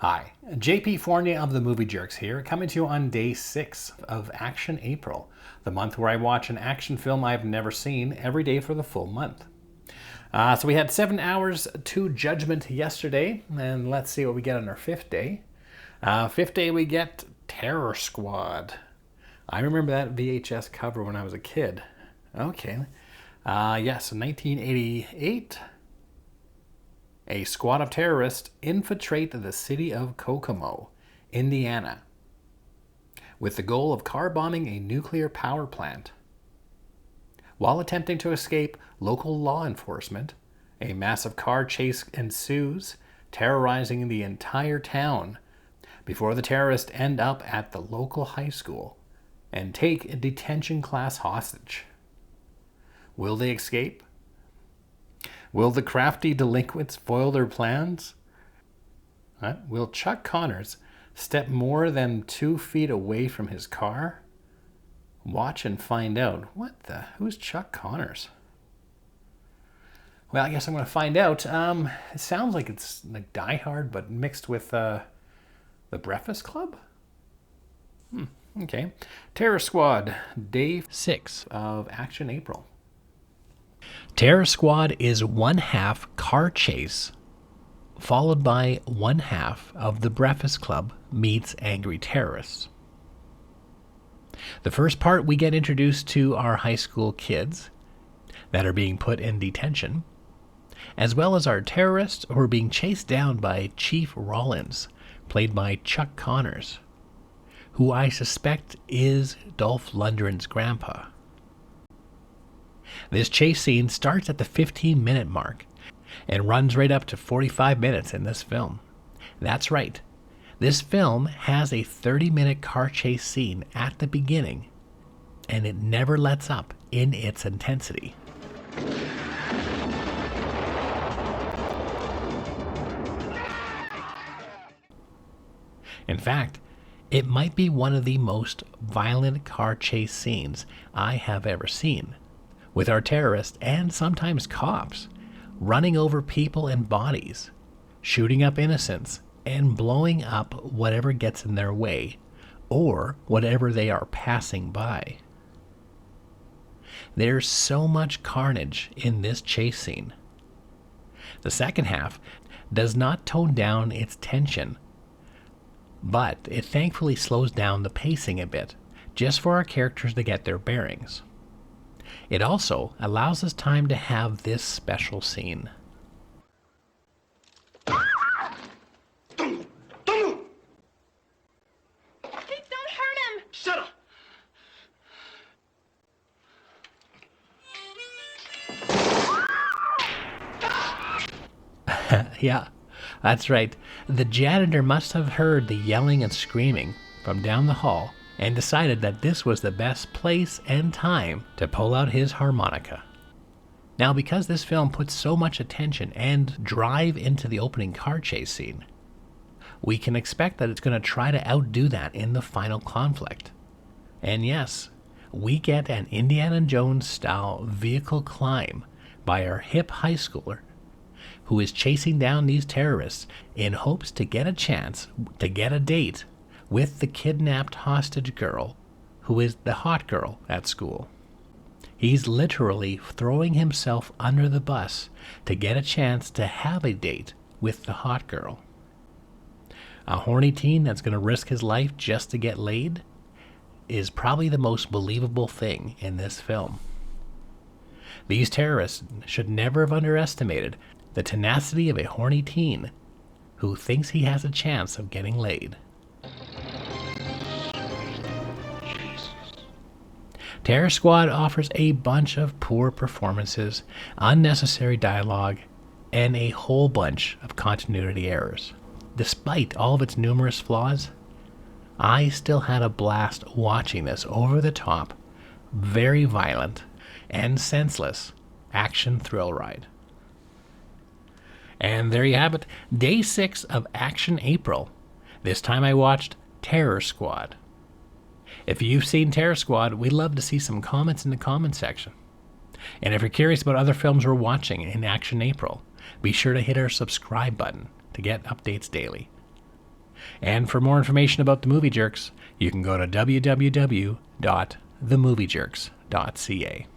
Hi, JP Fournier of the Movie Jerks here, coming to you on day 6 of Action April, the month where I watch an action film I've never seen every day for the full month. So we had 7 hours to Judgment yesterday, and let's see what we get on our 5th day. 5th day we get Terror Squad. I remember that VHS cover when I was a kid. Okay. Yes, 1988. A squad of terrorists infiltrate the city of Kokomo, Indiana, with the goal of car bombing a nuclear power plant. While attempting to escape local law enforcement, a massive car chase ensues, terrorizing the entire town before the terrorists end up at the local high school and take a detention class hostage. Will they escape? Will the crafty delinquents foil their plans? Will Chuck Connors step more than 2 feet away from his car? Watch and find out. Who's Chuck Connors? Well, I guess I'm going to find out. It sounds like it's like Die Hard, but mixed with The Breakfast Club? Okay. Terror Squad, day 6 of Action April. Terror Squad is one half car chase, followed by one half of The Breakfast Club meets Angry Terrorists. The first part, we get introduced to our high school kids that are being put in detention, as well as our terrorists who are being chased down by Chief Rollins, played by Chuck Connors, who I suspect is Dolph Lundgren's grandpa. This chase scene starts at the 15-minute mark and runs right up to 45 minutes in this film. That's right. This film has a 30-minute car chase scene at the beginning, and it never lets up in its intensity. In fact, it might be one of the most violent car chase scenes I have ever seen, with our terrorists and sometimes cops running over people and bodies, shooting up innocents, and blowing up whatever gets in their way or whatever they are passing by. There's so much carnage in this chase scene. The second half does not tone down its tension, but it thankfully slows down the pacing a bit, just for our characters to get their bearings. It also allows us time to have this special scene. Don't move! Hey, don't hurt him! Shut up! Yeah, that's right. The janitor must have heard the yelling and screaming from down the hall and decided that this was the best place and time to pull out his harmonica. Now, because this film puts so much attention and drive into the opening car chase scene, we can expect that it's going to try to outdo that in the final conflict. And yes, we get an Indiana Jones-style vehicle climb by our hip high schooler who is chasing down these terrorists in hopes to get a chance to get a date with the kidnapped hostage girl, who is the hot girl at school. He's literally throwing himself under the bus to get a chance to have a date with the hot girl. A horny teen that's going to risk his life just to get laid is probably the most believable thing in this film. These terrorists should never have underestimated the tenacity of a horny teen who thinks he has a chance of getting laid. Terror Squad offers a bunch of poor performances, unnecessary dialogue, and a whole bunch of continuity errors. Despite all of its numerous flaws, I still had a blast watching this over-the-top, very violent, and senseless action thrill ride. And there you have it, day 6 of Action April. This time I watched Terror Squad. If you've seen Terror Squad, we'd love to see some comments in the comments section. And if you're curious about other films we're watching in Action April, be sure to hit our subscribe button to get updates daily. And for more information about the Movie Jerks, you can go to www.themoviejerks.ca.